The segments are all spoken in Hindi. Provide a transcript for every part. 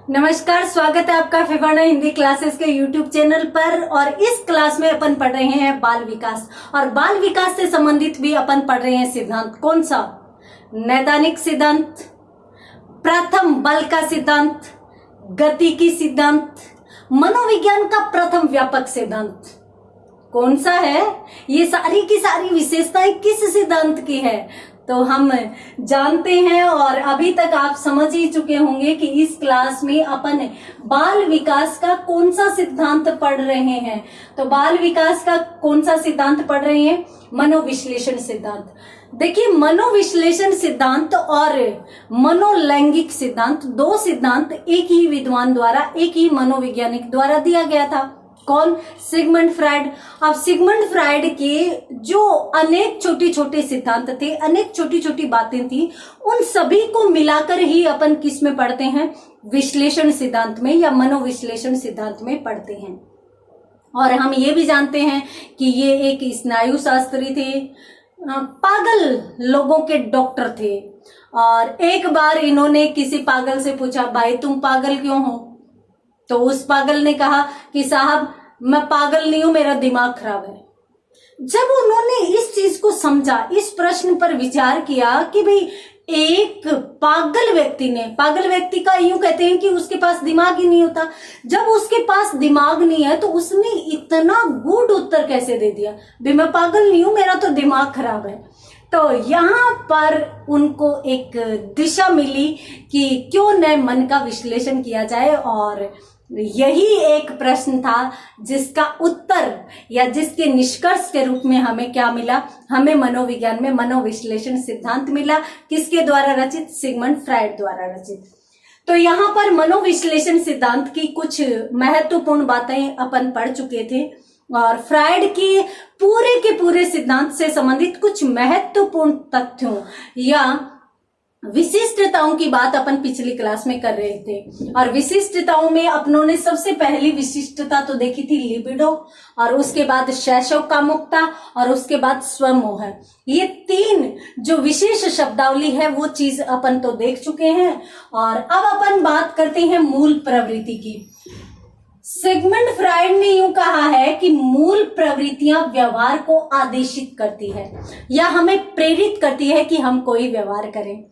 नमस्कार, स्वागत है आपका फिफाना हिंदी क्लासेस के यूट्यूब चैनल पर। और इस क्लास में अपन पढ़ रहे हैं बाल विकास, और बाल विकास से संबंधित भी अपन पढ़ रहे हैं सिद्धांत। कौन सा? नैदानिक सिद्धांत, प्रथम बल का सिद्धांत, गतिकी सिद्धांत, मनोविज्ञान का प्रथम व्यापक सिद्धांत। कौन सा है? ये सारी की सारी विशेषताएं किस सिद्धांत की है तो हम जानते हैं। और अभी तक आप समझ ही चुके होंगे कि इस क्लास में अपन बाल विकास का कौन सा सिद्धांत पढ़ रहे हैं। तो बाल विकास का कौन सा सिद्धांत पढ़ रहे हैं? मनोविश्लेषण सिद्धांत। देखिए, मनोविश्लेषण सिद्धांत और मनोलैंगिक सिद्धांत, दो सिद्धांत एक ही विद्वान द्वारा, एक ही मनोवैज्ञानिक द्वारा दिया गया था। कौन? Sigmund Freud. अब सिगमंड फ्राइड के जो अनेक छोटे छोटे सिद्धांत थे, अनेक छोटी छोटी बातें थी, उन सभी को मिलाकर ही अपन किस में पढ़ते हैं? विश्लेषण सिद्धांत में या मनोविश्लेषण सिद्धांत में पढ़ते हैं। और हम ये भी जानते हैं कि ये एक स्नायु शास्त्री थे, पागल लोगों के डॉक्टर थे। और एक बार इन्होंने किसी पागल से पूछा, भाई तुम पागल क्यों हो? तो उस पागल ने कहा कि साहब मैं पागल नहीं हूं, मेरा दिमाग खराब है। जब उन्होंने इस चीज को समझा, इस प्रश्न पर विचार किया कि भाई एक पागल व्यक्ति ने, पागल व्यक्ति का यूं कहते हैं कि उसके पास दिमाग ही नहीं होता। जब उसके पास दिमाग नहीं है तो उसने इतना गूढ़ उत्तर कैसे दे दिया, भाई मैं पागल नहीं हूं, मेरा तो दिमाग खराब है। तो यहाँ पर उनको एक दिशा मिली कि क्यों न मन का विश्लेषण किया जाए। और यही एक प्रश्न था जिसका उत्तर या जिसके निष्कर्ष के रूप में हमें क्या मिला? हमें मनोविज्ञान में मनोविश्लेषण सिद्धांत मिला। किसके द्वारा रचित? सिगमंड फ्राइड द्वारा रचित। तो यहाँ पर मनोविश्लेषण सिद्धांत की कुछ महत्वपूर्ण बातें अपन पढ़ चुके थे, और फ्राइड के पूरे सिद्धांत से संबंधित कुछ महत्वपूर्ण तथ्यों या विशिष्टताओं की बात अपन पिछली क्लास में कर रहे थे। और विशिष्टताओं में अपनों ने सबसे पहली विशिष्टता तो देखी थी लिबिडो, और उसके बाद शैशव कामुकता, और उसके बाद स्वमोह। ये तीन जो विशेष शब्दावली है वो चीज अपन तो देख चुके हैं। और अब अपन बात करते हैं मूल प्रवृत्ति की। सिगमंड फ्राइड ने यूं कहा है कि मूल प्रवृत्तियां व्यवहार को आदेशित करती है या हमें प्रेरित करती है कि हम कोई व्यवहार करें।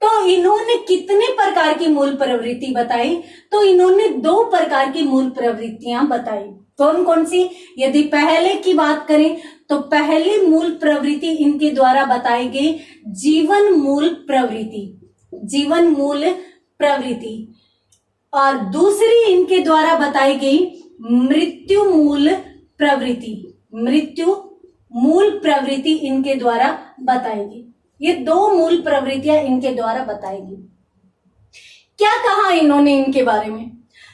तो इन्होंने कितने प्रकार की मूल प्रवृत्ति बताई? तो इन्होंने दो प्रकार की मूल प्रवृत्तियां बताई। कौन कौन सी? यदि पहले की बात करें तो पहली मूल प्रवृत्ति इनके द्वारा बताई गई जीवन मूल प्रवृत्ति, जीवन मूल प्रवृत्ति। और दूसरी इनके द्वारा बताई गई मृत्यु मूल प्रवृत्ति, मृत्यु मूल प्रवृत्ति इनके द्वारा बताएगी। ये दो मूल प्रवृत्तियां इनके द्वारा बताएगी। क्या कहा इन्होंने इनके बारे में?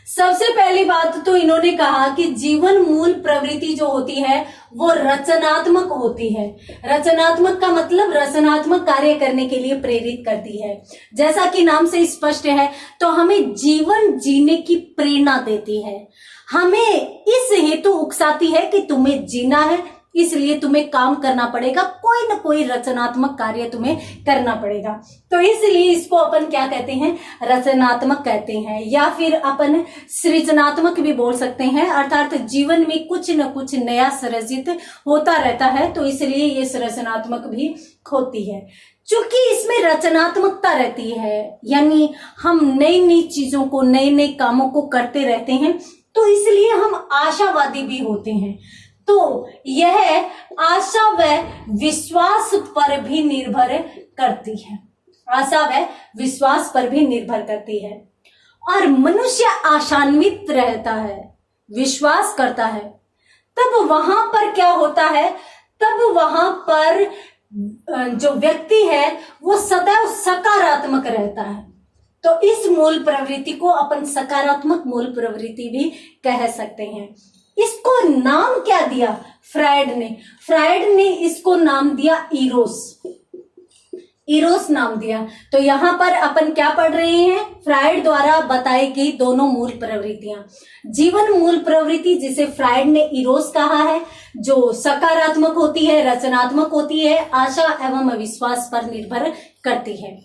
सबसे पहली बात तो इन्होंने कहा कि जीवन मूल प्रवृत्ति जो होती है वो रचनात्मक होती है। रचनात्मक का मतलब रचनात्मक कार्य करने के लिए प्रेरित करती है। जैसा कि नाम से स्पष्ट है, तो हमें जीवन जीने की प्रेरणा देती है, हमें इस हेतु उकसाती है कि तुम्हें जीना है, इसलिए तुम्हें काम करना पड़ेगा, कोई ना कोई रचनात्मक कार्य तुम्हें करना पड़ेगा। तो इसलिए इसको अपन क्या कहते हैं? रचनात्मक कहते हैं, या फिर अपन सृजनात्मक भी बोल सकते हैं। अर्थात जीवन में कुछ न कुछ नया सृजित होता रहता है, तो इसलिए ये सृजनात्मक भी होती है। चूंकि इसमें रचनात्मकता रहती है, यानी हम नई नई चीजों को, नए नए कामों को करते रहते हैं, तो इसलिए हम आशावादी भी होते हैं। तो यह आशा व विश्वास पर भी निर्भर करती है, आशा व विश्वास पर भी निर्भर करती है। और मनुष्य आशान्वित रहता है, विश्वास करता है, तब वहां पर क्या होता है? तब वहां पर जो व्यक्ति है वो सदैव सकारात्मक रहता है। तो इस मूल प्रवृत्ति को अपन सकारात्मक मूल प्रवृत्ति भी कह सकते हैं। इसको नाम क्या दिया फ्राइड ने? फ्राइड ने इसको नाम दिया इरोस, इरोस नाम दिया। तो यहाँ पर अपन क्या पढ़ रहे हैं? फ्राइड द्वारा बताई गई दोनों मूल प्रवृत्तियां। जीवन मूल प्रवृत्ति जिसे फ्राइड ने इरोस कहा है, जो सकारात्मक होती है, रचनात्मक होती है, आशा एवं विश्वास पर निर्भर करती है।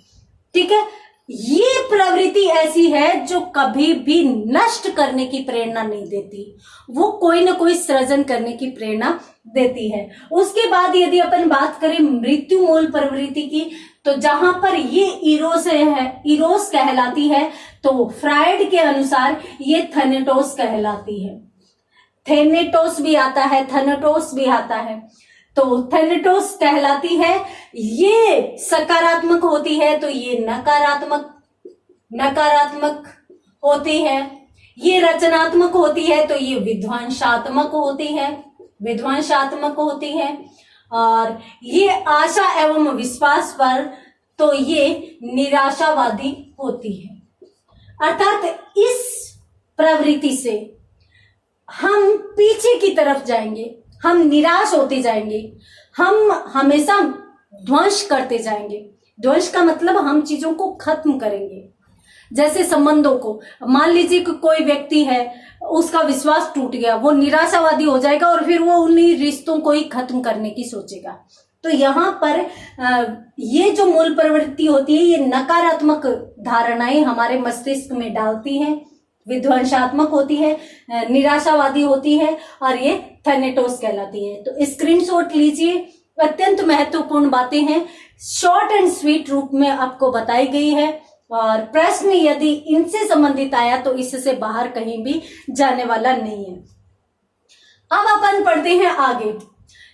ठीक है। ये प्रवृत्ति ऐसी है जो कभी भी नष्ट करने की प्रेरणा नहीं देती, वो कोई ना कोई सृजन करने की प्रेरणा देती है। उसके बाद यदि अपन बात करें मृत्यु मूल प्रवृत्ति की, तो जहां पर ये इरोस कहलाती है, तो फ्रायड के अनुसार ये थैनेटोस कहलाती है। थैनेटोस भी आता है, थैनेटोस भी आता है, तो थैनेटोस कहलाती है। ये सकारात्मक होती है तो ये नकारात्मक होती है। ये रचनात्मक होती है तो ये विध्वंसात्मक होती है। और ये आशा एवं विश्वास पर तो ये निराशावादी होती है। अर्थात इस प्रवृत्ति से हम पीछे की तरफ जाएंगे, हम निराश होते जाएंगे, हम हमेशा ध्वंस करते जाएंगे। ध्वंस का मतलब हम चीजों को खत्म करेंगे। जैसे संबंधों को, मान लीजिए कि कोई व्यक्ति है, उसका विश्वास टूट गया, वो निराशावादी हो जाएगा और फिर वो उन्हीं रिश्तों को ही खत्म करने की सोचेगा। तो यहाँ पर ये जो मूल प्रवृत्ति होती है, ये नकारात्मक धारणाएं हमारे मस्तिष्क में डालती हैं, विध्वंसात्मक होती है, निराशावादी होती है, और ये थैनेटोस कहलाती है। तो स्क्रीनशॉट लीजिए, अत्यंत महत्वपूर्ण बातें हैं, शॉर्ट एंड स्वीट रूप में आपको बताई गई है। और प्रश्न यदि इनसे संबंधित आया तो इससे बाहर कहीं भी जाने वाला नहीं है। अब अपन पढ़ते हैं आगे।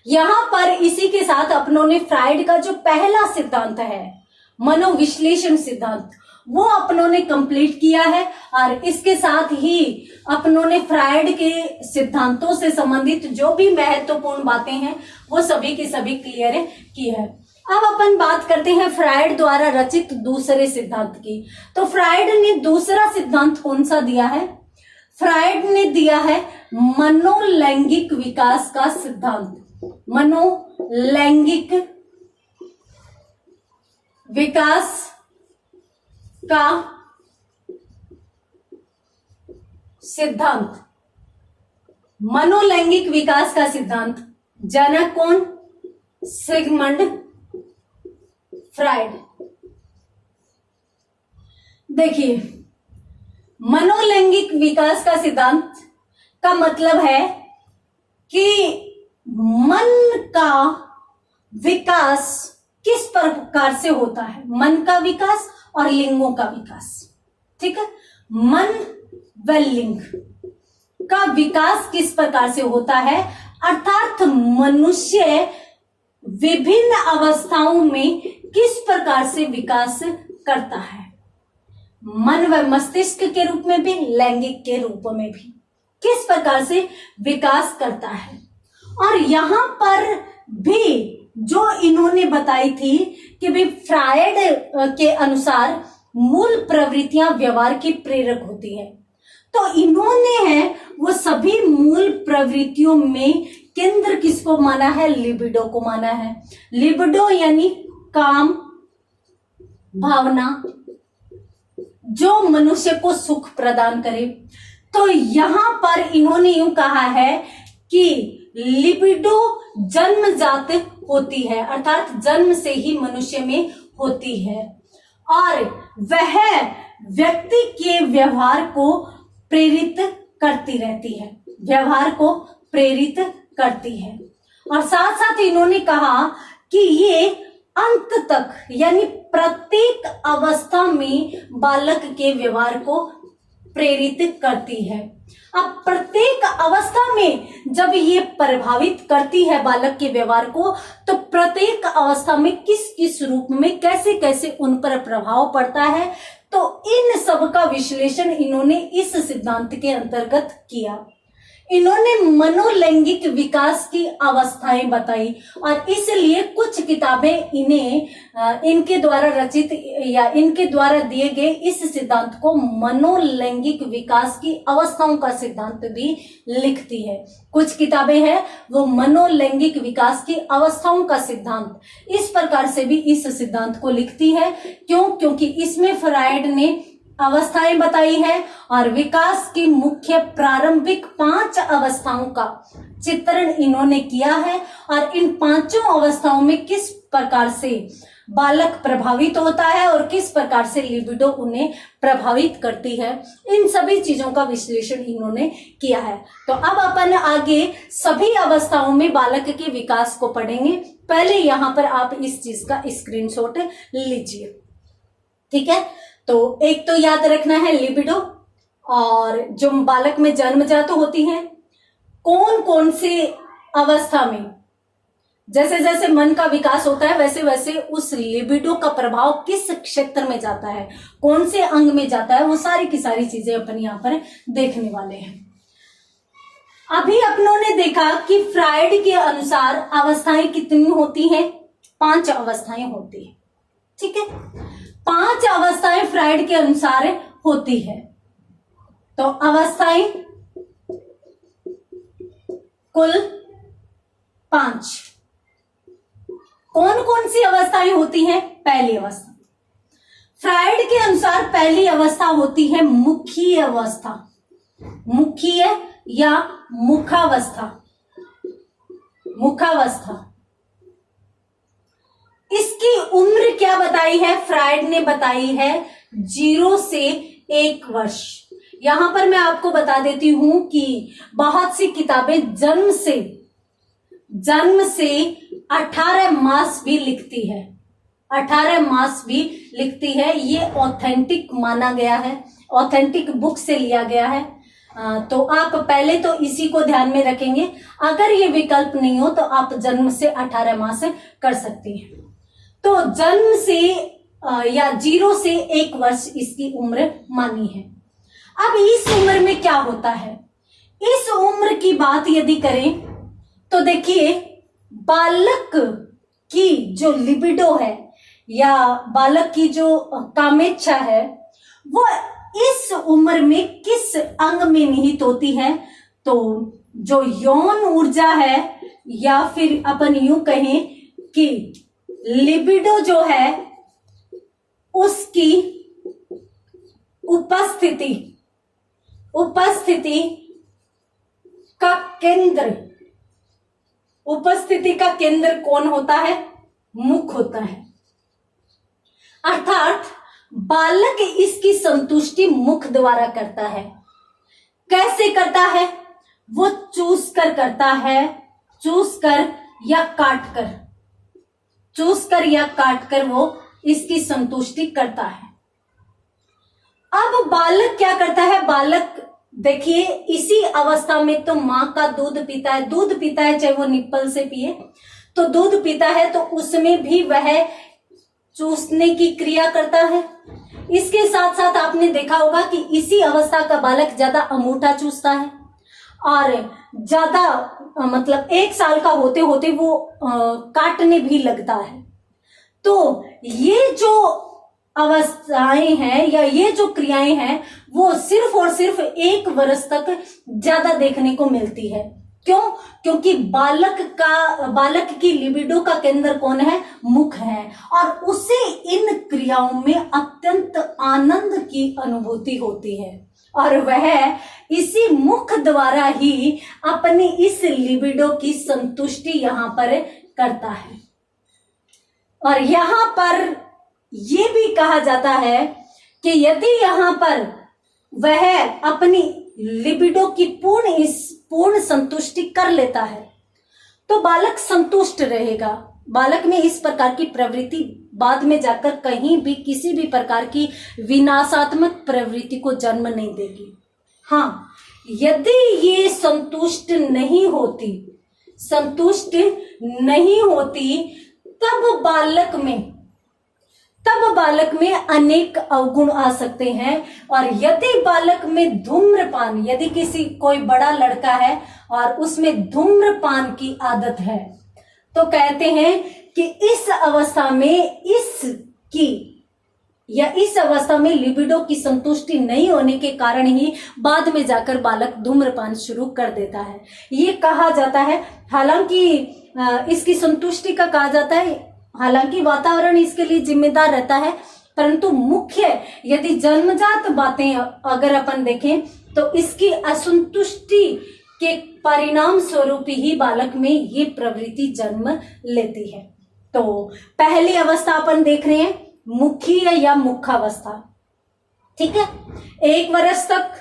यहां पर इसी के साथ अपनों ने फ्रायड का जो पहला सिद्धांत है, मनोविश्लेषण सिद्धांत, वो अपनों ने कंप्लीट किया है। और इसके साथ ही अपनों ने फ्रायड के सिद्धांतों से संबंधित जो भी महत्वपूर्ण बातें हैं वो सभी की सभी क्लियर की है। अब अपन बात करते हैं फ्रायड द्वारा रचित दूसरे सिद्धांत की। तो फ्रायड ने दूसरा सिद्धांत कौन सा दिया है? फ्रायड ने दिया है मनोलैंगिक विकास का सिद्धांत। मनोलैंगिक विकास का सिद्धांत। मनोलैंगिक विकास का सिद्धांत जनक कौन? Sigmund Freud. देखिए, मनोलैंगिक विकास का सिद्धांत का मतलब है कि मन का विकास किस प्रकार से होता है, मन का विकास और लिंगों का विकास। ठीक है, मन व लिंग का विकास किस प्रकार से होता है, अर्थात मनुष्य विभिन्न अवस्थाओं में किस प्रकार से विकास करता है, मन व मस्तिष्क के रूप में भी, लैंगिक के रूप में भी किस प्रकार से विकास करता है। और यहां पर भी जो इन्होंने बताई थी कि भाई फ्रायड के अनुसार मूल प्रवृत्तियां व्यवहार की प्रेरक होती है, तो इन्होंने है वो सभी मूल प्रवृत्तियों में केंद्र किसको माना है? लिबिडो को माना है। लिबिडो यानी काम भावना जो मनुष्य को सुख प्रदान करे। तो यहां पर इन्होंने यूं कहा है कि लिबिडो जन्मजात होती है, अर्थात जन्म से ही मनुष्य में होती है, और वह व्यक्ति के व्यवहार को प्रेरित करती रहती है, व्यवहार को प्रेरित करती है। और साथ साथ इन्होंने कहा कि ये अंत तक यानी प्रत्येक अवस्था में बालक के व्यवहार को प्रेरित करती है। अब प्रत्येक अवस्था में जब ये प्रभावित करती है बालक के व्यवहार को, तो प्रत्येक अवस्था में किस किस रूप में कैसे कैसे उन पर प्रभाव पड़ता है, तो इन सब का विश्लेषण इन्होंने इस सिद्धांत के अंतर्गत किया। इन्होंने मनोलैंगिक विकास की अवस्थाएं बताई, और इसलिए कुछ किताबें इन्हें इनके द्वारा रचित या इनके द्वारा दिए गए इस सिद्धांत को मनोलैंगिक विकास की अवस्थाओं का सिद्धांत भी लिखती है। कुछ किताबें हैं वो मनोलैंगिक विकास की अवस्थाओं का सिद्धांत इस प्रकार से भी इस सिद्धांत को लिखती है। क्यों? क्योंकि इसमें फ्रायड ने अवस्थाएं बताई है और विकास की मुख्य प्रारंभिक 5 अवस्थाओं का चित्रण इन्होंने किया है, और इन 5 अवस्थाओं में किस प्रकार से बालक प्रभावित होता है और किस प्रकार से लिबिडो उन्हें प्रभावित करती है, इन सभी चीजों का विश्लेषण इन्होंने किया है। तो अब अपन आगे सभी अवस्थाओं में बालक के विकास को पढ़ेंगे। पहले यहाँ पर आप इस चीज का स्क्रीनशॉट लीजिए, ठीक है। तो एक तो याद रखना है लिबिडो, और जो बालक में जन्मजात होती है, कौन कौन से अवस्था में, जैसे जैसे मन का विकास होता है वैसे वैसे उस लिबिडो का प्रभाव किस क्षेत्र में जाता है, कौन से अंग में जाता है, वो सारी की सारी चीजें अपन यहाँ पर देखने वाले हैं। अभी अपनों ने देखा कि फ्राइड के अनुसार अवस्थाएं कितनी होती हैं, 5 अवस्थाएं होती है, ठीक है। 5 अवस्थाएं फ्राइड के अनुसार होती है। तो अवस्थाएं कुल 5। कौन कौन सी अवस्थाएं होती हैं? पहली अवस्था, फ्राइड के अनुसार पहली अवस्था होती है मुखीय अवस्था, मुखीय या मुखावस्था, मुखावस्था। इसकी उम्र क्या बताई है? फ्राइड ने बताई है 0 से 1 वर्ष। यहां पर मैं आपको बता देती हूं कि बहुत सी किताबें जन्म से 18 मास भी लिखती है, 18 मास भी लिखती है। ये ऑथेंटिक माना गया है, ऑथेंटिक बुक से लिया गया है। तो आप पहले तो इसी को ध्यान में रखेंगे। अगर ये विकल्प नहीं हो तो आप जन्म से 18 मास कर सकती हैं। तो जन्म से या 0 से 1 वर्ष इसकी उम्र मानी है। अब इस उम्र में क्या होता है? इस उम्र की बात यदि करें तो देखिए, बालक की जो लिबिडो है या बालक की जो कामेच्छा है वो इस उम्र में किस अंग में निहित होती है? तो जो यौन ऊर्जा है, या फिर अपन यूं कहें कि लिबिडो जो है उसकी उपस्थिति का केंद्र, उपस्थिति का केंद्र कौन होता है? मुख होता है। अर्थात बालक इसकी संतुष्टि मुख द्वारा करता है। कैसे करता है? वो चूस कर करता है, चूस कर या काट कर, चूस कर या काट कर वो इसकी संतुष्टि करता है। अब बालक क्या करता है? बालक देखिए, इसी अवस्था में तो माँ का दूध पीता है, दूध पीता है चाहे वो निप्पल से पिए, तो दूध पीता है तो उसमें भी वह चूसने की क्रिया करता है। इसके साथ साथ आपने देखा होगा कि इसी अवस्था का बालक ज्यादा अंगूठा चूसता है, और ज्यादा मतलब 1 साल का होते होते वो काटने भी लगता है। तो ये जो अवस्थाएं हैं या ये जो क्रियाएं हैं वो सिर्फ और सिर्फ 1 वर्ष तक ज्यादा देखने को मिलती है। क्यों? क्योंकि बालक की लिबिडो का केंद्र कौन है? मुख है, और उसे इन क्रियाओं में अत्यंत आनंद की अनुभूति होती है, और वह इसी मुख द्वारा ही अपनी इस लिबिडो की संतुष्टि यहां पर करता है। और यहां पर यह भी कहा जाता है कि यदि यहां पर वह अपनी लिबिडो की पूर्ण संतुष्टि कर लेता है तो बालक संतुष्ट रहेगा। बालक में इस प्रकार की प्रवृत्ति बाद में जाकर कहीं भी किसी भी प्रकार की विनाशात्मक प्रवृत्ति को जन्म नहीं देगी। हाँ, यदि ये संतुष्ट नहीं होती तब बालक में अनेक अवगुण आ सकते हैं। और यदि बालक में धूम्रपान, यदि कोई बड़ा लड़का है और उसमें धूम्रपान की आदत है, तो कहते हैं कि इस अवस्था में लिबिडो की संतुष्टि नहीं होने के कारण ही बाद में जाकर बालक धूम्रपान शुरू कर देता है। ये कहा जाता है, हालांकि इसकी संतुष्टि का कहा जाता है, हालांकि वातावरण इसके लिए जिम्मेदार रहता है, परंतु मुख्य यदि जन्मजात बातें अगर अपन देखें तो इसकी असंतुष्टि के परिणाम स्वरूप ही बालक में ये प्रवृत्ति जन्म लेती है। तो पहली अवस्था अपन देख रहे हैं मुखीय या मुखावस्था। ठीक है, 1 वर्ष तक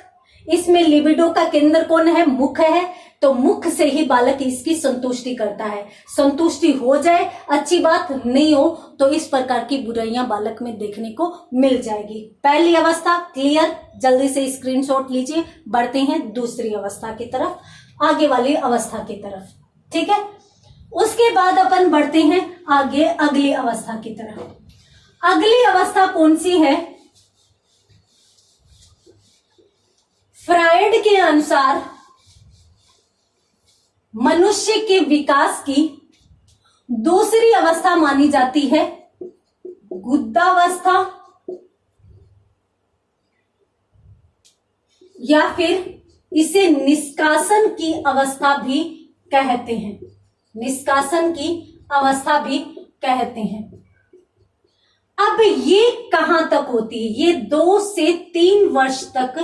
इसमें लिबिडो का केंद्र कौन है? मुख है। तो मुख से ही बालक इसकी संतुष्टि करता है। संतुष्टि हो जाए अच्छी बात, नहीं हो तो इस प्रकार की बुराइयां बालक में देखने को मिल जाएगी। पहली अवस्था क्लियर, जल्दी से स्क्रीनशॉट लीजिए। बढ़ते हैं दूसरी अवस्था की तरफ, आगे वाली अवस्था की तरफ। ठीक है, उसके बाद अपन बढ़ते हैं आगे अगली अवस्था की तरफ। अगली अवस्था कौन सी है? फ्रायड के अनुसार मनुष्य के विकास की दूसरी अवस्था मानी जाती है गुद्दावस्था, या फिर इसे निष्कासन की अवस्था भी कहते हैं। निष्कासन की अवस्था भी कहते हैं। अब ये कहां तक होती है? ये 2 से 3 वर्ष तक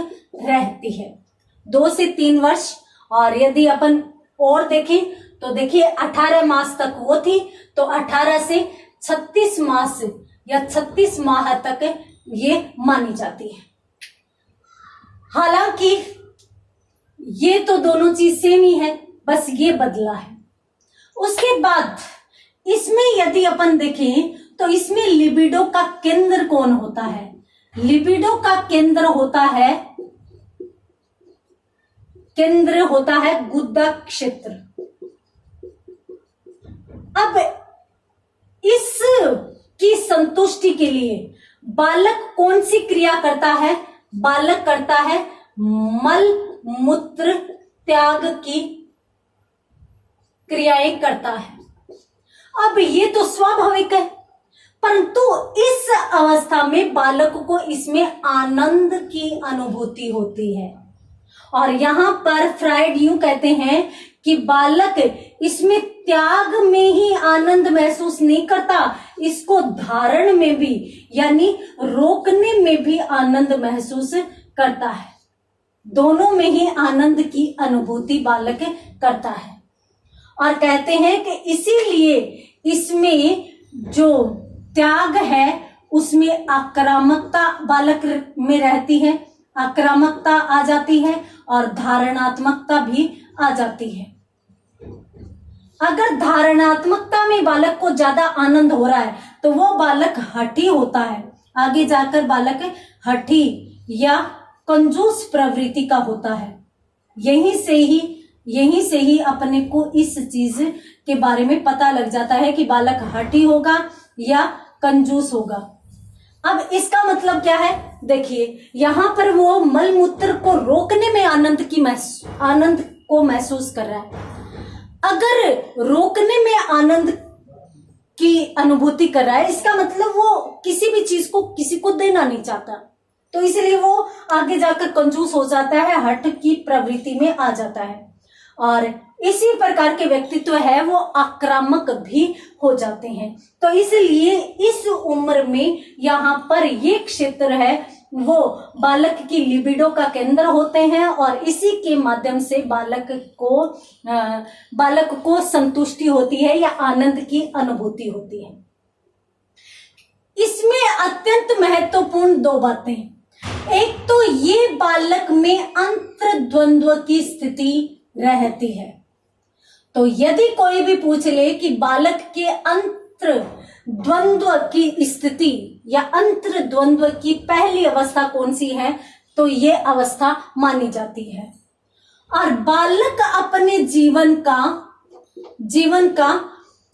रहती है। 2 से 3 वर्ष। और यदि अपन और देखें तो देखिए 18 मास तक वो थी, तो 18 से 36 मास या 36 माह तक ये मानी जाती है। हालांकि ये तो दोनों चीज सेम ही है, बस ये बदला है। उसके बाद इसमें यदि अपन देखें तो इसमें लिबिडो का केंद्र कौन होता है? लिबिडो का केंद्र होता है गुद्दा क्षेत्र। अब इस की संतुष्टि के लिए बालक कौन सी क्रिया करता है? बालक करता है मल मूत्र त्याग की क्रियाएं करता है। अब ये तो स्वाभाविक है, परंतु इस अवस्था में बालक को इसमें आनंद की अनुभूति होती है। और यहां पर फ्रायड यूं कहते हैं कि बालक इसमें त्याग में ही आनंद महसूस नहीं करता, इसको धारण में भी यानी रोकने में भी आनंद महसूस करता है। दोनों में ही आनंद की अनुभूति बालक करता है। और कहते हैं कि इसीलिए इसमें जो त्याग है उसमें आक्रामकता बालक में रहती है, आक्रामकता आ जाती है और धारणात्मकता भी आ जाती है। अगर धारणात्मकता में बालक को ज्यादा आनंद हो रहा है तो वो बालक हठी होता है। आगे जाकर बालक हठी या कंजूस प्रवृत्ति का होता है। यहीं से ही अपने को इस चीज के बारे में पता लग जाता है कि बालक हठी होगा या कंजूस होगा। अब इसका मतलब क्या है? देखिए यहां पर वो मल मूत्र को रोकने में आनंद को महसूस कर रहा है। अगर रोकने में आनंद की अनुभूति कर रहा है, इसका मतलब वो किसी भी चीज को किसी को देना नहीं चाहता, तो इसलिए वो आगे जाकर कंजूस हो जाता है, हठ की प्रवृत्ति में आ जाता है। और इसी प्रकार के व्यक्तित्व है वो आक्रामक भी हो जाते हैं। तो इसलिए इस उम्र में यहाँ पर ये क्षेत्र है वो बालक की लिबिडो का केंद्र होते हैं और इसी के माध्यम से बालक को संतुष्टि होती है या आनंद की अनुभूति होती है। इसमें अत्यंत महत्वपूर्ण 2 बातें। एक तो ये बालक में अंतर्द्वंद्व की स्थिति रहती है। तो यदि कोई भी पूछ ले कि बालक के अंतर्द्वंद्व की स्थिति या अंतर्द्वंद्व की पहली अवस्था कौन सी है, तो ये अवस्था मानी जाती है। और बालक अपने जीवन का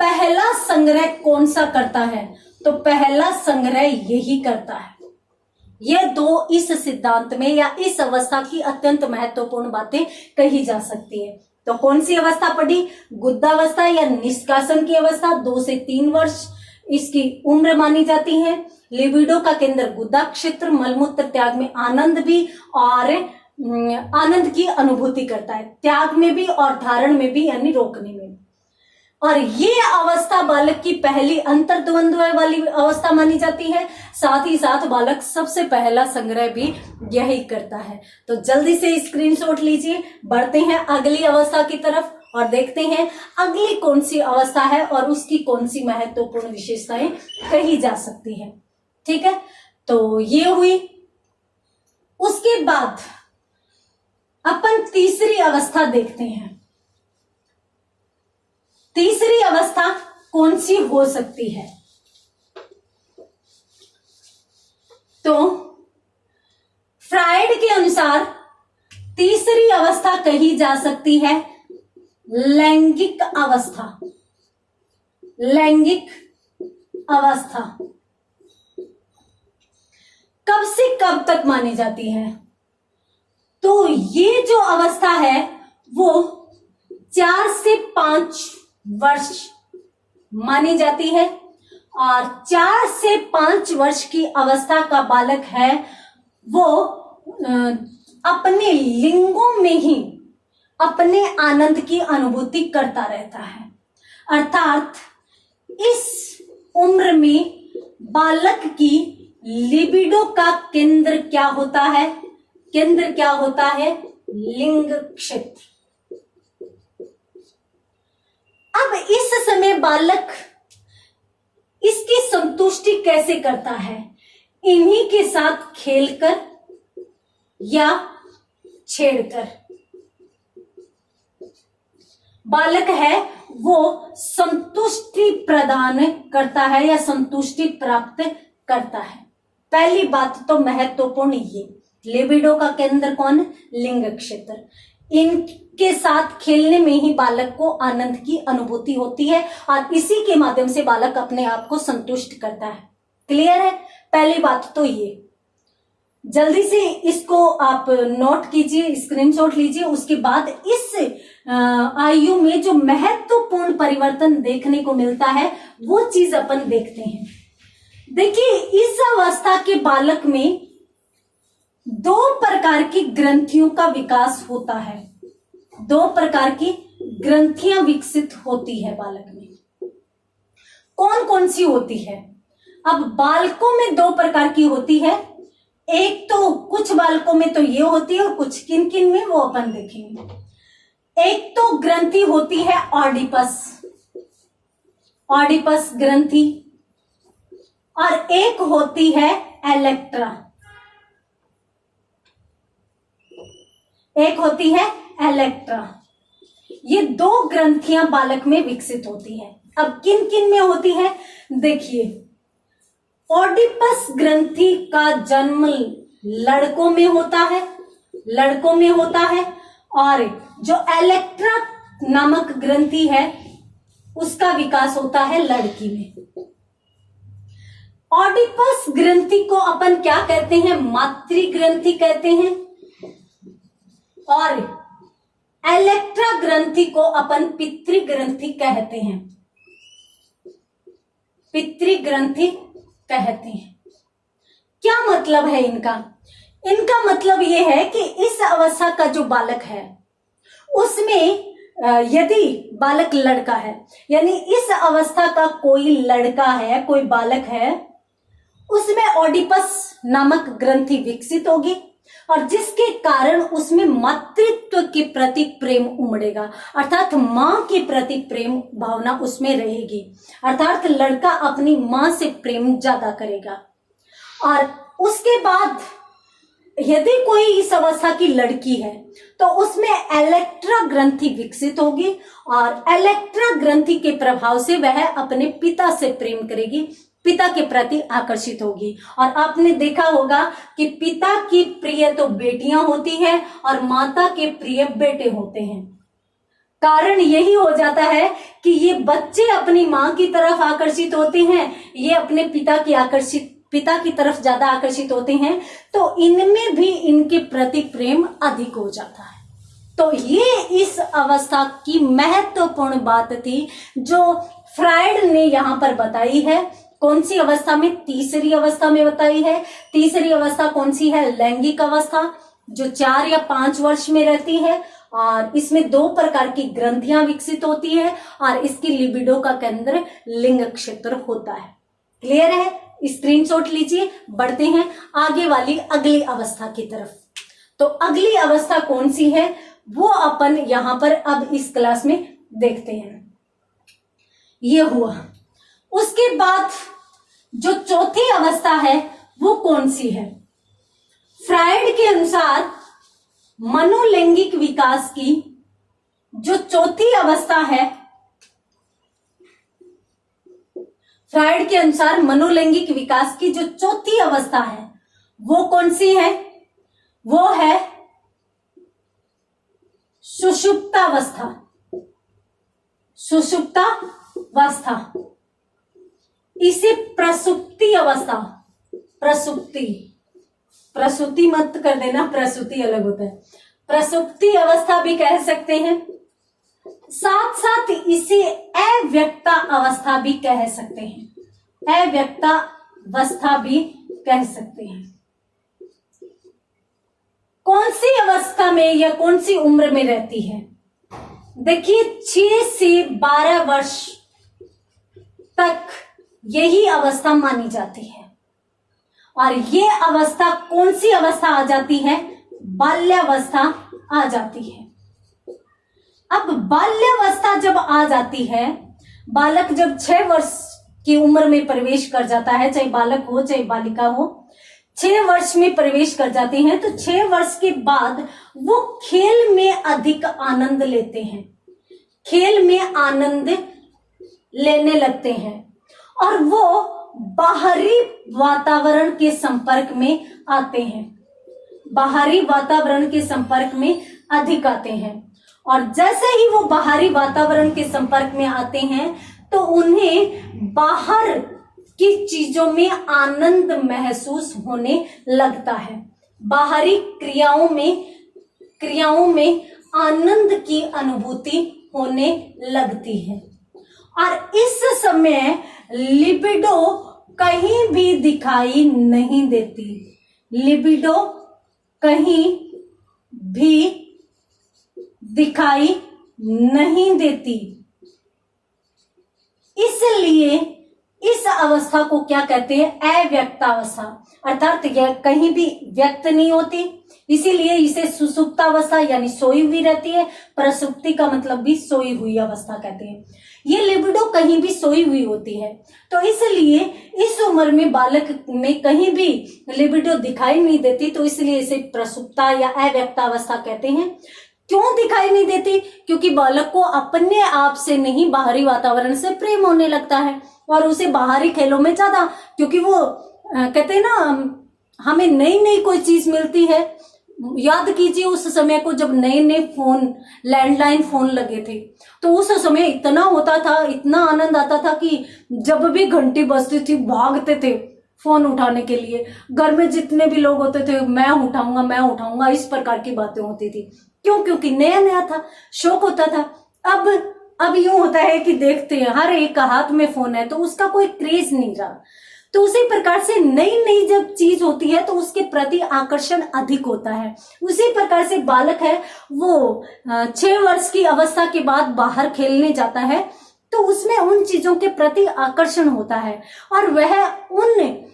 पहला संग्रह कौन सा करता है, तो पहला संग्रह यही करता है। ये 2 इस सिद्धांत में या इस अवस्था की अत्यंत महत्वपूर्ण बातें कही जा सकती है। तो कौन सी अवस्था पढ़ी? गुद्दावस्था या निष्कासन की अवस्था। 2 से 3 वर्ष इसकी उम्र मानी जाती है। लिबिडो का केंद्र गुद्दा क्षेत्र, मलमूत्र त्याग में आनंद भी और आनंद की अनुभूति करता है, त्याग में भी और धारण में भी यानी रोकने में। और ये अवस्था बालक की पहली अंतर्द्वंद्व वाली अवस्था मानी जाती है। साथ ही साथ बालक सबसे पहला संग्रह भी यही करता है। तो जल्दी से स्क्रीनशॉट लीजिए। बढ़ते हैं अगली अवस्था की तरफ, और देखते हैं अगली कौन सी अवस्था है और उसकी कौन सी महत्वपूर्ण विशेषताएं कही जा सकती है। ठीक है, तो ये हुई। उसके बाद अपन तीसरी अवस्था देखते हैं। तीसरी अवस्था कौन सी हो सकती है? तो फ्रायड के अनुसार तीसरी अवस्था कही जा सकती है लैंगिक अवस्था। लैंगिक अवस्था कब से कब तक मानी जाती है? तो ये जो अवस्था है वो 4 से 5 वर्ष मानी जाती है और 4 से 5 वर्ष की अवस्था का बालक है वो अपने लिंगों में ही अपने आनंद की अनुभूति करता रहता है। अर्थात इस उम्र में बालक की लिबिडो का केंद्र क्या होता है? केंद्र क्या होता है? लिंग क्षेत्र। अब इस समय बालक इसकी संतुष्टि कैसे करता है? इन्हीं के साथ खेलकर या छेड़कर। बालक है वो संतुष्टि प्रदान करता है या संतुष्टि प्राप्त करता है। पहली बात तो महत्वपूर्ण ये, लिबिडो का केंद्र कौन? लिंग क्षेत्र। इनके साथ खेलने में ही बालक को आनंद की अनुभूति होती है और इसी के माध्यम से बालक अपने आप को संतुष्ट करता है। क्लियर है? पहली बात तो ये, जल्दी से इसको आप नोट कीजिए, स्क्रीनशॉट लीजिए। उसके बाद इस आयु में जो महत्वपूर्ण परिवर्तन देखने को मिलता है वो चीज अपन देखते हैं। देखिए, इस अवस्था के बालक में 2 प्रकार की ग्रंथियों का विकास होता है। 2 प्रकार की ग्रंथियां विकसित होती है बालक में। कौन कौन सी होती है? अब बालकों में 2 प्रकार की होती है। एक तो कुछ बालकों में तो ये होती है और कुछ किन किन में वो अपन देखेंगे। एक तो ग्रंथि होती है ऑडिपस, ऑडिपस ग्रंथि, और एक होती है एलेक्ट्रा, एक होती है एलेक्ट्रा। ये 2 ग्रंथियां बालक में विकसित होती है। अब किन किन में होती है? देखिए, ऑडिपस ग्रंथि का जन्म लड़कों में होता है, लड़कों में होता है, और जो एलेक्ट्रा नामक ग्रंथि है उसका विकास होता है लड़की में। ऑडिपस ग्रंथि को अपन क्या कहते हैं? मातृ ग्रंथि कहते हैं, और एलेक्ट्रा ग्रंथि को अपन पितृ ग्रंथि कहते हैं। पितृ ग्रंथि कहते हैं। क्या मतलब है इनका? इनका मतलब यह है कि इस अवस्था का जो बालक है उसमें यदि बालक लड़का है, यानी इस अवस्था का कोई लड़का है, कोई बालक है, उसमें ऑडिपस नामक ग्रंथि विकसित होगी और जिसके कारण उसमें मातृत्व के प्रति प्रेम उमड़ेगा, अर्थात मां के प्रति प्रेम भावना उसमें रहेगी। अर्थात लड़का अपनी मां से प्रेम ज्यादा करेगा। और उसके बाद यदि कोई इस अवस्था की लड़की है तो उसमें एलेक्ट्रा ग्रंथि विकसित होगी और एलेक्ट्रा ग्रंथि के प्रभाव से वह अपने पिता से प्रेम करेगी, पिता के प्रति आकर्षित होगी। और आपने देखा होगा कि पिता की प्रिय तो बेटियां होती हैं और माता के प्रिय बेटे होते हैं। कारण यही हो जाता है कि ये बच्चे अपनी मां की तरफ आकर्षित होते हैं, ये अपने पिता की तरफ ज्यादा आकर्षित होते हैं, तो इनमें भी इनके प्रति प्रेम अधिक हो जाता है। तो ये इस अवस्था की महत्वपूर्ण बात थी जो फ्रायड ने यहां पर बताई है। कौन सी अवस्था में? तीसरी अवस्था में बताई है। तीसरी अवस्था कौन सी है? लैंगिक अवस्था, जो 4 या 5 वर्ष में रहती है और इसमें 2 प्रकार की ग्रंथियां विकसित होती है और इसकी लिबिडो का केंद्र लिंग क्षेत्र होता है। क्लियर है? स्क्रीनशॉट लीजिए। बढ़ते हैं आगे वाली अगली अवस्था की तरफ। तो अगली अवस्था कौन सी है? वो अपन यहाँ पर अब इस क्लास में देखते हैं। ये हुआ। उसके बाद जो चौथी अवस्था है वो कौन सी है? फ्रायड के अनुसार मनोलैंगिक विकास की जो चौथी अवस्था है, फ्रायड के अनुसार मनोलैंगिक विकास की जो चौथी अवस्था है वो कौन सी है? वो है सुषुप्तावस्था। सुषुप्तावस्था, इसे प्रसुप्ति अवस्था, प्रसूति मत कर देना, प्रसूति अलग होता है, प्रसुप्ति अवस्था भी कह सकते हैं। साथ साथ इसे अव्यक्ता अवस्था भी कह सकते हैं। अव्यक्ता अवस्था भी कह सकते हैं। कौन सी अवस्था में या कौन सी उम्र में रहती है? देखिए 6 से 12 वर्ष तक यही अवस्था मानी जाती है। और ये अवस्था कौन सी अवस्था आ जाती है? बाल्यावस्था आ जाती है। अब बाल्यावस्था जब आ जाती है, बालक जब 6 वर्ष की उम्र में प्रवेश कर जाता है, चाहे बालक हो चाहे बालिका हो, 6 वर्ष में प्रवेश कर जाते हैं, तो 6 वर्ष के बाद वो खेल में अधिक आनंद लेते हैं, खेल में आनंद लेने लगते हैं और वो बाहरी वातावरण के संपर्क में आते हैं, बाहरी वातावरण के संपर्क में अधिक आते हैं। और जैसे ही वो बाहरी वातावरण के संपर्क में आते हैं तो उन्हें बाहर की चीजों में आनंद महसूस होने लगता है, बाहरी क्रियाओं में आनंद की अनुभूति होने लगती है। और इस समय लिबिडो कहीं भी दिखाई नहीं देती, लिबिडो कहीं भी दिखाई नहीं देती। इसलिए इस अवस्था को क्या कहते हैं? अव्यक्तावस्था, अर्थात यह कहीं भी व्यक्त नहीं होती, इसीलिए इसे सुसुप्तावस्था यानी सोई हुई रहती है। प्रसुप्ति का मतलब भी सोई हुई अवस्था कहते हैं। ये लिबिडो कहीं भी सोई हुई होती है, तो इसलिए इस उम्र में बालक में कहीं भी लिबिडो दिखाई नहीं देती, तो इसलिए इसे प्रसुप्ता या अव्यक्तावस्था कहते हैं। क्यों दिखाई नहीं देती? क्योंकि बालक को अपने आप से नहीं, बाहरी वातावरण से प्रेम होने लगता है और उसे बाहरी खेलों में ज्यादा, क्योंकि वो कहते हैं ना, हमें नई नई कोई चीज मिलती है। याद कीजिए उस समय को जब नए नए फोन, लैंडलाइन फोन लगे थे, तो उस समय इतना होता था, इतना आनंद आता था कि जब भी घंटी बजती थी भागते थे फोन उठाने के लिए। घर में जितने भी लोग होते थे, मैं उठाऊंगा, इस प्रकार की बातें होती थी। क्यों? क्योंकि नया नया था, शौक होता था। अब यूं होता है कि देखते हैं हर एक का हाथ में फोन है, तो उसका कोई क्रेज नहीं रहा। तो उसी प्रकार से नई नई जब चीज होती है तो उसके प्रति आकर्षण अधिक होता है। उसी प्रकार से बालक है वो 6 वर्ष की अवस्था के बाद बाहर खेलने जाता है, तो उसमें उन चीजों के प्रति आकर्षण होता है और वह उन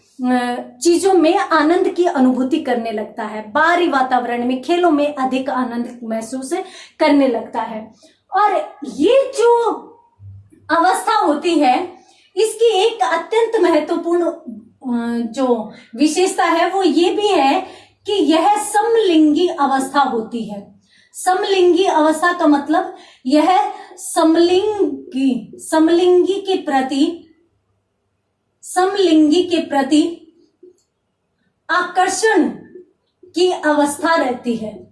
चीजों में आनंद की अनुभूति करने लगता है, बाहरी वातावरण में, खेलों में अधिक आनंद महसूस करने लगता है। और ये जो अवस्था होती है, इसकी एक अत्यंत महत्वपूर्ण जो विशेषता है वो ये भी है कि यह समलिंगी अवस्था होती है। समलिंगी अवस्था का मतलब यह समलिंगी के प्रति आकर्षण की अवस्था रहती है,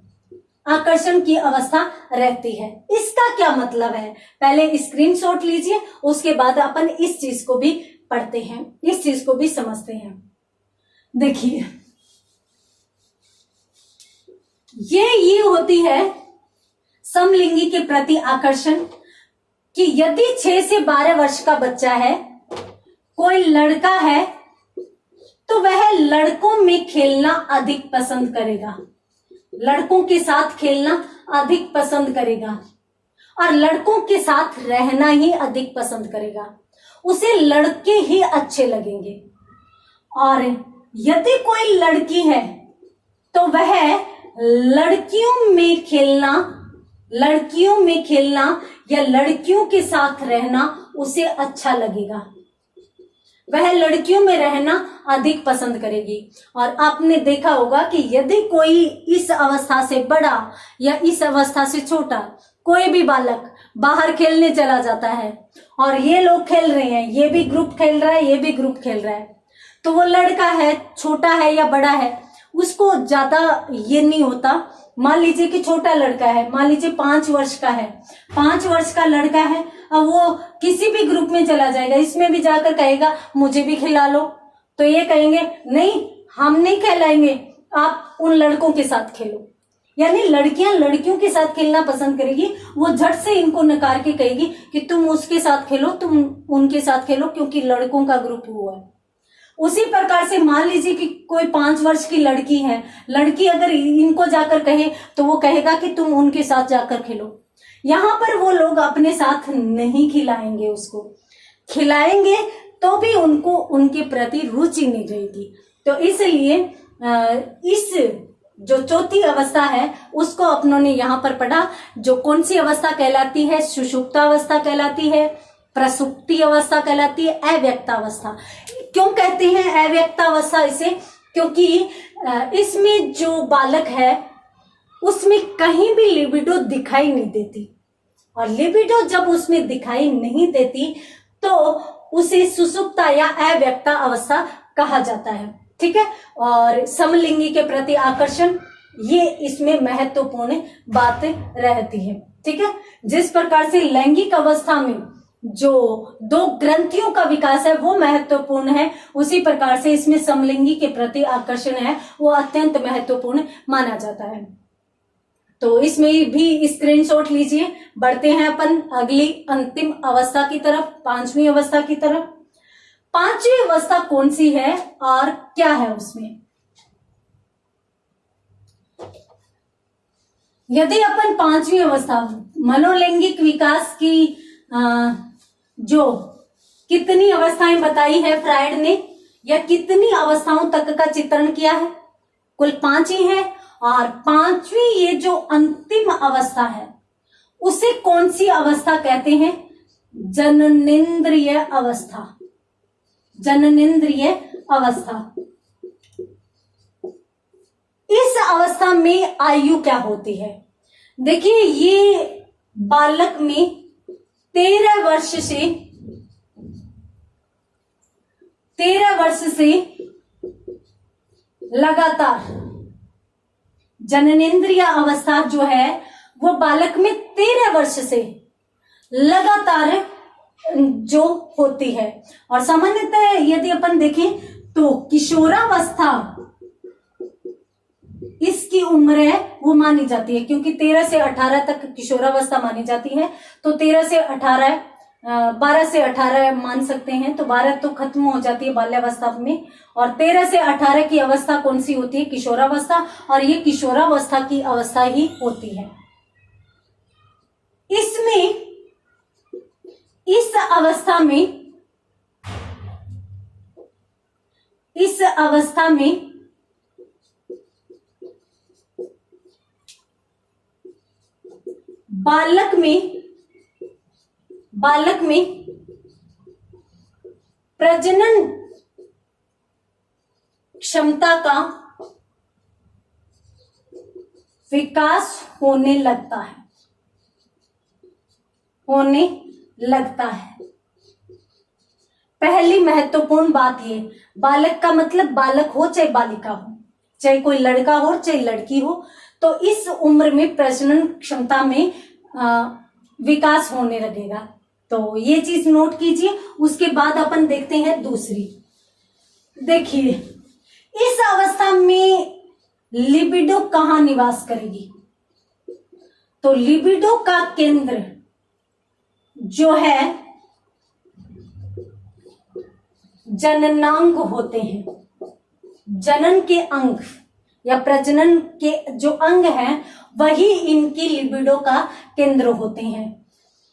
आकर्षण की अवस्था रहती है। इसका क्या मतलब है? पहले स्क्रीनशॉट लीजिए, उसके बाद अपन इस चीज को भी पढ़ते हैं, इस चीज को भी समझते हैं। देखिए ये होती है समलिंगी के प्रति आकर्षण कि यदि 6 से 12 वर्ष का बच्चा है, कोई लड़का है, तो वह लड़कों में खेलना अधिक पसंद करेगा, लड़कों के साथ खेलना अधिक पसंद करेगा और लड़कों के साथ रहना ही अधिक पसंद करेगा। उसे लड़के ही अच्छे लगेंगे। और यदि कोई लड़की है तो वह लड़कियों में खेलना लड़कियों में खेलना या लड़कियों के साथ रहना उसे अच्छा लगेगा, वह लड़कियों में रहना अधिक पसंद करेगी। और आपने देखा होगा कि यदि कोई इस अवस्था से बड़ा या इस अवस्था से छोटा कोई भी बालक बाहर खेलने चला जाता है और ये लोग खेल रहे हैं, ये भी ग्रुप खेल रहा है, ये भी ग्रुप खेल रहा है, तो वो लड़का है, छोटा है या बड़ा है, उसको ज्यादा ये नहीं होता। मान लीजिए कि छोटा लड़का है, मान लीजिए 5 वर्ष का है, 5 वर्ष का लड़का है, अब वो किसी भी ग्रुप में चला जाएगा, इसमें भी जाकर कहेगा मुझे भी खिला लो, तो ये कहेंगे नहीं हम नहीं खिलाएंगे, आप उन लड़कों के साथ खेलो। यानी लड़कियां लड़कियों के साथ खेलना पसंद करेगी, वो झट से इनको नकार के कहेगी कि तुम उसके साथ खेलो, तुम उनके साथ खेलो, क्योंकि लड़कों का ग्रुप हुआ है। उसी प्रकार से मान लीजिए कि कोई 5 वर्ष की लड़की है, लड़की अगर इनको जाकर कहे तो वो कहेगा कि तुम उनके साथ जाकर खेलो। यहाँ पर वो लोग अपने साथ नहीं खिलाएंगे, उसको खिलाएंगे तो भी उनको उनके प्रति रुचि नहीं रहेगी। तो इसलिए इस जो चौथी अवस्था है उसको अपनों ने यहाँ पर पढ़ा, जो कौन सी अवस्था कहलाती है, सुषुप्त अवस्था कहलाती है, प्रसुप्ति अवस्था कहलाती है, अव्यक्त अवस्था। क्यों कहते हैं अव्यक्त अवस्था इसे? क्योंकि इसमें जो बालक है उसमें कहीं भी लिबिडो दिखाई नहीं देती, और लिबिडो जब उसमें दिखाई नहीं देती तो उसे सुसुप्ता या अव्यक्त अवस्था कहा जाता है। ठीक है। और समलिंगी के प्रति आकर्षण, ये इसमें महत्वपूर्ण बात रहती है। ठीक है। जिस प्रकार से लैंगिक अवस्था में जो 2 ग्रंथियों का विकास है वो महत्वपूर्ण है, उसी प्रकार से इसमें समलिंगी के प्रति आकर्षण है वो अत्यंत महत्वपूर्ण माना जाता है। तो इसमें भी स्क्रीनशॉट लीजिए। बढ़ते हैं अपन अगली अंतिम अवस्था की तरफ, 5वीं अवस्था की तरफ। 5वीं अवस्था कौन सी है और क्या है उसमें? यदि अपन 5वीं अवस्था मनोलैंगिक विकास की जो कितनी अवस्थाएं बताई है फ्रायड ने, या कितनी अवस्थाओं तक का चित्रण किया है? कुल 5 ही है। और 5वीं ये जो अंतिम अवस्था है उसे कौन सी अवस्था कहते हैं? जननेंद्रिय अवस्था। जननेंद्रिय अवस्था। इस अवस्था में आयु क्या होती है? देखिए, ये बालक में 13 वर्ष से लगातार जननेंद्रिय अवस्था जो है वो बालक में 13 वर्ष से लगातार जो होती है। और सामान्यतः यदि अपन देखें तो किशोरावस्था इसकी उम्र है वो मानी जाती है, क्योंकि 13 से 18 तक किशोरावस्था मानी जाती है। तो 13 से 18, 12 से 18 मान सकते हैं, तो 12 तो खत्म हो जाती है बाल्यावस्था में, और 13 से 18 की अवस्था कौन सी होती है? किशोरावस्था। और ये किशोरावस्था की अवस्था ही होती है। इसमें इस अवस्था में बालक में प्रजनन क्षमता का विकास होने लगता है। पहली महत्वपूर्ण बात ये, बालक का मतलब बालक हो चाहे बालिका हो, चाहे कोई लड़का हो चाहे लड़की हो, तो इस उम्र में प्रजनन क्षमता में विकास होने लगेगा। तो ये चीज नोट कीजिए। उसके बाद अपन देखते हैं दूसरी। देखिए, इस अवस्था में लिबिडो कहां निवास करेगी? तो लिबिडो का केंद्र जो है जननांग होते हैं। जनन के अंग या प्रजनन के जो अंग हैं वही इनकी लिबिडो का केंद्र होते हैं।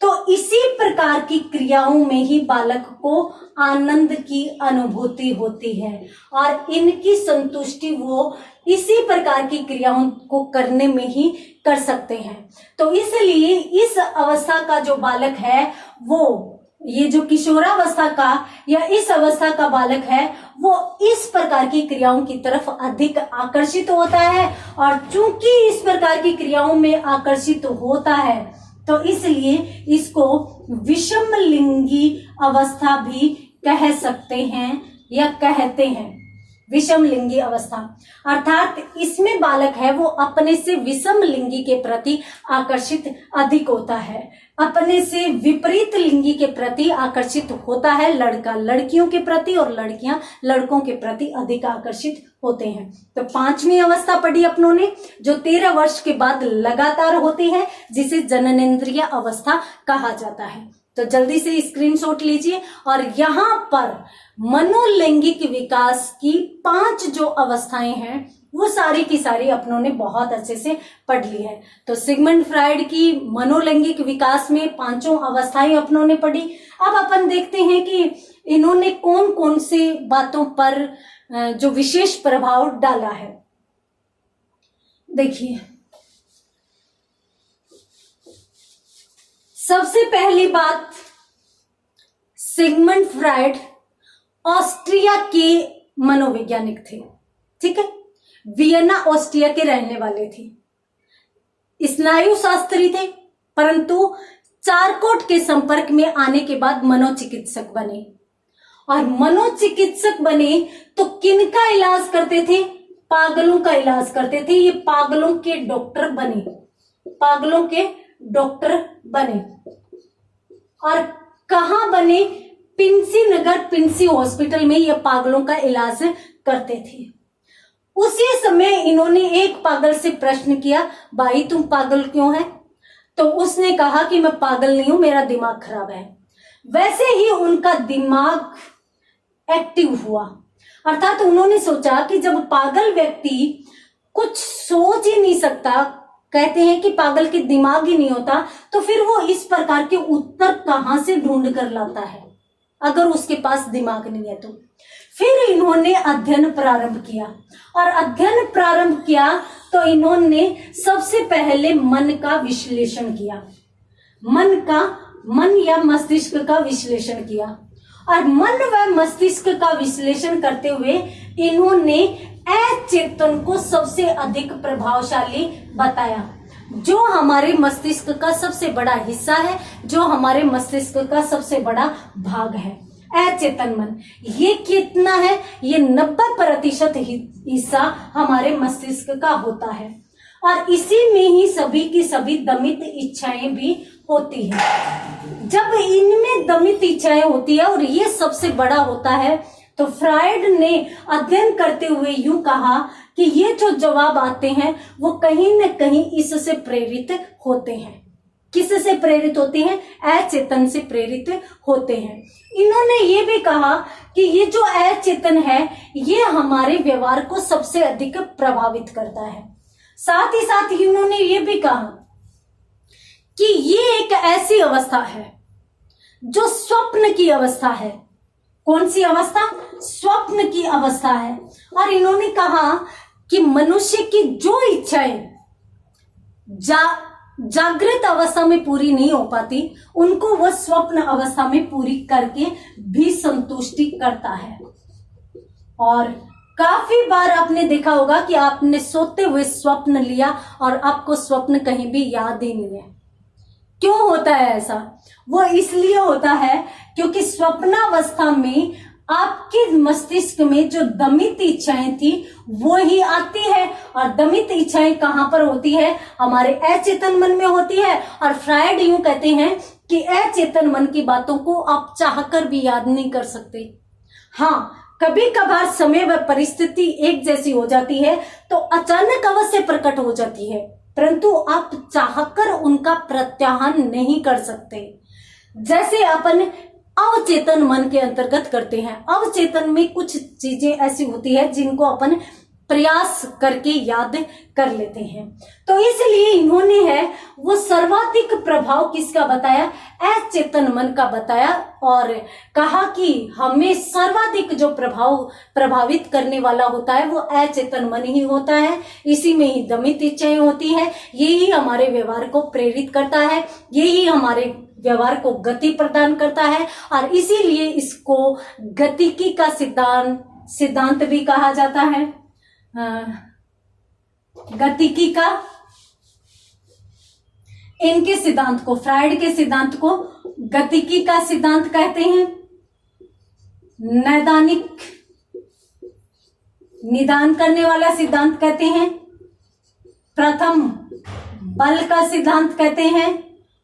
तो इसी प्रकार की क्रियाओं में ही बालक को आनंद की अनुभूति होती है और इनकी संतुष्टि वो इसी प्रकार की क्रियाओं को करने में ही कर सकते हैं। तो इसलिए इस अवस्था का जो बालक है, वो ये जो किशोरावस्था का या इस अवस्था का बालक है, वो इस प्रकार की क्रियाओं की तरफ अधिक आकर्षित होता है। और चूंकि इस प्रकार की क्रियाओं में आकर्षित होता है, तो इसलिए इसको विषम लिंगी अवस्था भी कह सकते हैं या कहते हैं। विषम लिंगी अवस्था अर्थात इसमें बालक है वो अपने से विषम लिंगी के प्रति आकर्षित अधिक होता है, अपने से विपरीत लिंगी के प्रति आकर्षित होता है लड़का लड़कियों के प्रति और लड़कियां लड़कों के प्रति अधिक आकर्षित होते हैं। तो 5वीं अवस्था पढ़ी अपनों ने, जो 13 वर्ष के बाद लगातार होती है, जिसे जननेंद्रिय अवस्था कहा जाता है। तो जल्दी से स्क्रीनशॉट लीजिए और यहाँ पर मनोलैंगिक विकास की 5 जो अवस्थाएं हैं वो सारी की सारी अपनों ने बहुत अच्छे से पढ़ ली है। तो सिगमंड फ्राइड की मनोलैंगिक विकास में 5 अवस्थाएं अपनों ने पढ़ी। अब अपन देखते हैं कि इन्होंने कौन कौन से बातों पर जो विशेष प्रभाव डाला है। देखिए, सबसे पहली बात, सिगमंड फ्राइड ऑस्ट्रिया के मनोवैज्ञानिक थे, ठीक है, वियना ऑस्ट्रिया के रहने वाले थे, स्नायु शास्त्री थे, परंतु चारकोट के संपर्क में आने के बाद मनोचिकित्सक बने। और मनोचिकित्सक बने तो किनका इलाज करते थे? पागलों का इलाज करते थे। ये पागलों के डॉक्टर बने, पागलों के डॉक्टर बने। और कहां बने? पिंसी नगर, पिंसी हॉस्पिटल में ये पागलों का इलाज करते थे। उसी समय इन्होंने एक पागल से प्रश्न किया, भाई तुम पागल क्यों है? तो उसने कहा कि मैं पागल नहीं हूं, मेरा दिमाग खराब है। वैसे ही उनका दिमाग एक्टिव हुआ, अर्थात उन्होंने सोचा कि जब पागल व्यक्ति कुछ सोच ही नहीं सकता, कहते हैं कि पागल के दिमाग ही नहीं होता, तो फिर वो इस प्रकार के उत्तर कहां से ढूंढ कर लाता है अगर उसके पास दिमाग नहीं है। तो फिर इन्होंने अध्ययन प्रारंभ किया, और अध्ययन प्रारंभ किया तो इन्होंने सबसे पहले मन का विश्लेषण किया, मन या मस्तिष्क का विश्लेषण किया। और मन व मस्तिष्क का विश्लेषण करते हुए इन्होंने अचेतन को सबसे अधिक प्रभावशाली बताया, जो हमारे मस्तिष्क का सबसे बड़ा हिस्सा है, जो हमारे मस्तिष्क का सबसे बड़ा भाग है, अचेतन मन। ये कितना है? ये 90% हिस्सा हमारे मस्तिष्क का होता है, और इसी में ही सभी की सभी दमित इच्छाएं भी होती है। जब इनमें दमित इच्छाएं होती है और ये सबसे बड़ा होता है, तो फ्रायड ने अध्ययन करते हुए यूं कहा कि ये जो जवाब आते हैं वो कहीं न कहीं इससे प्रेरित होते हैं। किससे प्रेरित होते हैं? अचेतन से प्रेरित होते हैं। इन्होंने ये भी कहा कि ये जो अचेतन है ये हमारे व्यवहार को सबसे अधिक प्रभावित करता है। साथ ही साथ इन्होंने ये भी कहा कि ये एक ऐसी अवस्था है जो स्वप्न की अवस्था है। कौन सी अवस्था? स्वप्न की अवस्था है। और इन्होंने कहा कि मनुष्य की जो इच्छाएं जागृत अवस्था में पूरी नहीं हो पाती, उनको वह स्वप्न अवस्था में पूरी करके भी संतुष्टि करता है। और काफी बार आपने देखा होगा कि आपने सोते हुए स्वप्न लिया और आपको स्वप्न कहीं भी याद ही नहीं है। क्यों होता है ऐसा? वो इसलिए होता है क्योंकि स्वप्नावस्था में आपके मस्तिष्क में जो दमित इच्छाएं थी वो ही आती है, और दमित इच्छाएं कहां पर होती है? हमारे अचेतन मन में होती है। और फ्रायड यूं कहते हैं कि अचेतन मन की बातों को आप चाहकर भी याद नहीं कर सकते। हाँ, कभी कभार समय व परिस्थिति एक जैसी हो जाती है तो अचानक अवश्य प्रकट हो जाती है, परंतु आप चाहकर उनका प्रत्याहन नहीं कर सकते। जैसे अपन अवचेतन मन के अंतर्गत करते हैं। अवचेतन में कुछ चीजें ऐसी होती है जिनको अपन प्रयास करके याद कर लेते हैं। तो इसलिए इन्होंने है वो सर्वाधिक प्रभाव किसका बताया, अचेतन मन का बताया, और कहा कि हमें सर्वाधिक जो प्रभावित करने वाला होता है वो अचेतन मन ही होता है। इसी में ही दमित इच्छाएं होती है, यही हमारे व्यवहार को प्रेरित करता है, यही हमारे व्यवहार को गति प्रदान करता है, और इसीलिए इसको गतिकी का सिद्धांत भी कहा जाता है। गतिकी का, इनके सिद्धांत को, फ्राइड के सिद्धांत को गतिकी का सिद्धांत कहते हैं। नैदानिक, निदान करने वाला सिद्धांत कहते हैं। प्रथम बल का सिद्धांत कहते हैं,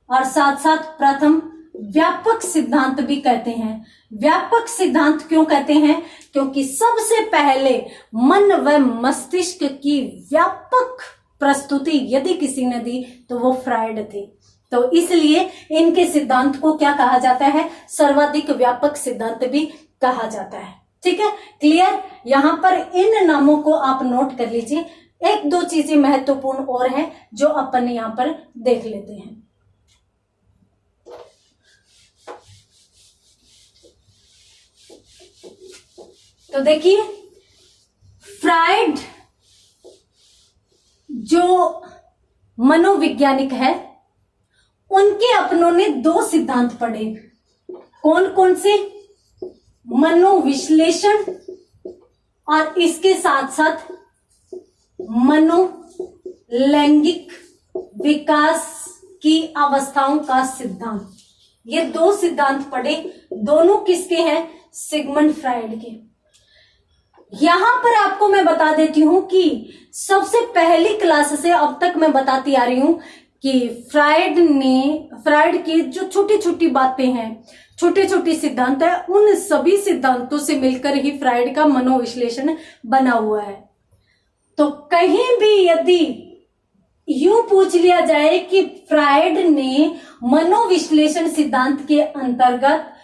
और साथ साथ प्रथम व्यापक सिद्धांत भी कहते हैं। व्यापक सिद्धांत क्यों कहते हैं, क्योंकि सबसे पहले मन व मस्तिष्क की व्यापक प्रस्तुति यदि किसी ने दी तो वो फ्राइड थे। तो इसलिए इनके सिद्धांत को क्या कहा जाता है, सर्वाधिक व्यापक सिद्धांत भी कहा जाता है। ठीक है, क्लियर। यहां पर इन नामों को आप नोट कर लीजिए। एक दो चीजें महत्वपूर्ण और हैं जो अपन यहां पर देख लेते हैं। तो देखिए, फ्राइड जो मनोवैज्ञानिक है उनके अपनों ने दो सिद्धांत पढ़े। कौन कौन से, मनोविश्लेषण और इसके साथ साथ मनोलैंगिक विकास की अवस्थाओं का सिद्धांत। ये दो सिद्धांत पढ़े, दोनों किसके हैं, सिगमंड फ्राइड के। यहां पर आपको मैं बता देती हूं कि सबसे पहली क्लास से अब तक मैं बताती आ रही हूं कि फ्राइड की जो छोटी छोटी बातें हैं, छोटे छोटे सिद्धांत है, उन सभी सिद्धांतों से मिलकर ही फ्राइड का मनोविश्लेषण बना हुआ है। तो कहीं भी यदि यूं पूछ लिया जाए कि फ्राइड ने मनोविश्लेषण सिद्धांत के अंतर्गत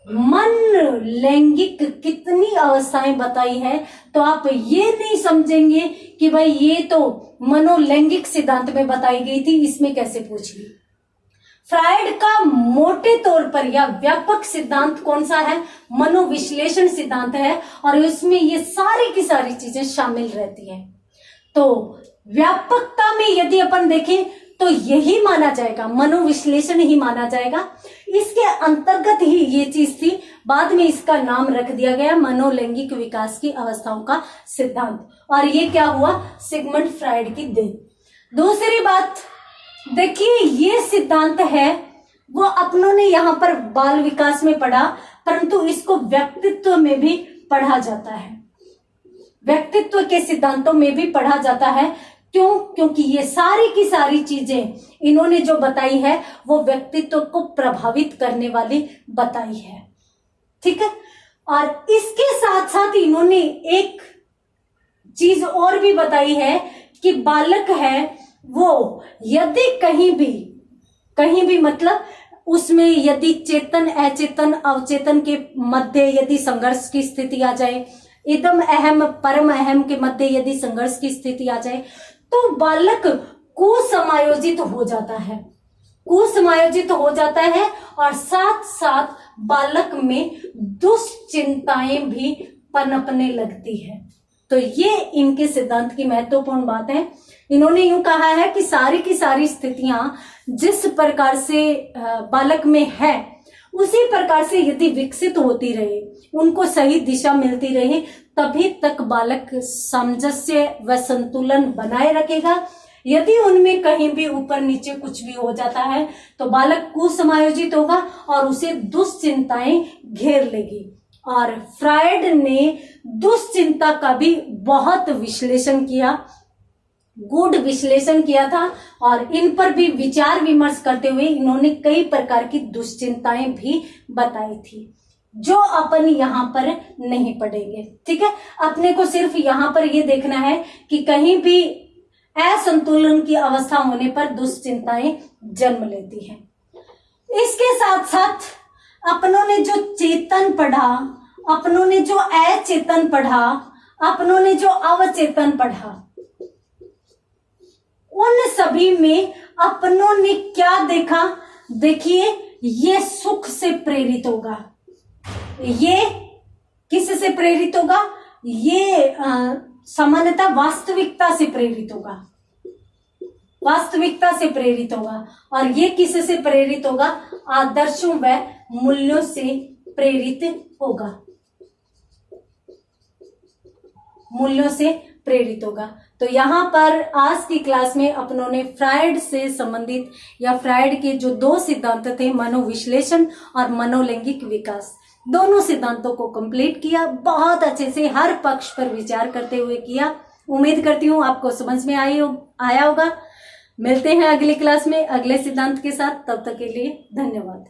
मन लैंगिक कितनी अवस्थाएं बताई है, तो आप ये नहीं समझेंगे कि भाई ये तो मनोलैंगिक सिद्धांत में बताई गई थी, इसमें कैसे पूछ ली। फ्राइड का मोटे तौर पर या व्यापक सिद्धांत कौन सा है, मनोविश्लेषण सिद्धांत है, और इसमें ये सारी की सारी चीजें शामिल रहती हैं। तो व्यापकता में यदि अपन देखें तो यही माना जाएगा, मनोविश्लेषण ही माना जाएगा। इसके अंतर्गत ही ये चीज थी, बाद में इसका नाम रख दिया गया मनोलैंगिक विकास की अवस्थाओं का सिद्धांत, और ये क्या हुआ, सिगमंड फ्राइड की देन। दूसरी बात देखिए, ये सिद्धांत है वो अपनों ने यहाँ पर बाल विकास में पढ़ा, परंतु इसको व्यक्तित्व में भी पढ़ा जाता है, व्यक्तित्व के सिद्धांतों में भी पढ़ा जाता है। क्यों, क्योंकि ये सारी की सारी चीजें इन्होंने जो बताई है वो व्यक्तित्व को प्रभावित करने वाली बताई है। ठीक है, और इसके साथ साथ इन्होंने एक चीज और भी बताई है कि बालक है वो यदि कहीं भी मतलब उसमें यदि चेतन अचेतन अवचेतन के मध्य यदि संघर्ष की स्थिति आ जाए, इदम अहम परम अहम के मध्य यदि संघर्ष की स्थिति आ जाए, तो बालक कुसमायोजित हो जाता है, और साथ साथ बालक में दुश्चिंताएं भी पनपने लगती है। तो ये इनके सिद्धांत की महत्वपूर्ण बात है। इन्होंने यूं कहा है कि सारी की सारी स्थितियां जिस प्रकार से बालक में है उसी प्रकार से यदि विकसित होती रहे, उनको सही दिशा मिलती रहे, तभी तक बालक सामंजस्य व संतुलन बनाए रखेगा। यदि उनमें कहीं भी ऊपर नीचे कुछ भी हो जाता है तो बालक कुसमायोजित होगा और उसे दुश्चिंताएं घेर लेगी। और फ्राइड ने दुश्चिंता का भी बहुत विश्लेषण किया, गूढ़ विश्लेषण किया था, और इन पर भी विचार विमर्श करते हुए इन्होंने कई प्रकार की दुश्चिंताएं भी बताई थी, जो अपन यहाँ पर नहीं पढ़ेंगे। ठीक है, अपने को सिर्फ यहाँ पर ये देखना है कि कहीं भी असंतुलन की अवस्था होने पर दुश्चिंताएं जन्म लेती हैं। इसके साथ साथ अपनों ने जो चेतन पढ़ा, अपनों ने जो अचेतन पढ़ा, अपनों ने जो अवचेतन पढ़ा, उन सभी में अपनों ने क्या देखा? देखिए, ये सुख से प्रेरित होगा, ये किस से प्रेरित होगा? ये सामान्यतः वास्तविकता से प्रेरित होगा, वास्तविकता से प्रेरित होगा। और ये किस से प्रेरित होगा? आदर्शों व मूल्यों से प्रेरित होगा, मूल्यों से प्रेरित होगा। तो यहाँ पर आज की क्लास में अपनों ने फ्रायड से संबंधित या फ्रायड के जो 2 सिद्धांत थे, मनोविश्लेषण और मनोलैंगिक विकास, दोनों सिद्धांतों को कंप्लीट किया। बहुत अच्छे से हर पक्ष पर विचार करते हुए किया। उम्मीद करती हूँ आपको समझ में आया होगा। मिलते हैं अगली क्लास में अगले सिद्धांत के साथ। तब तक के लिए धन्यवाद।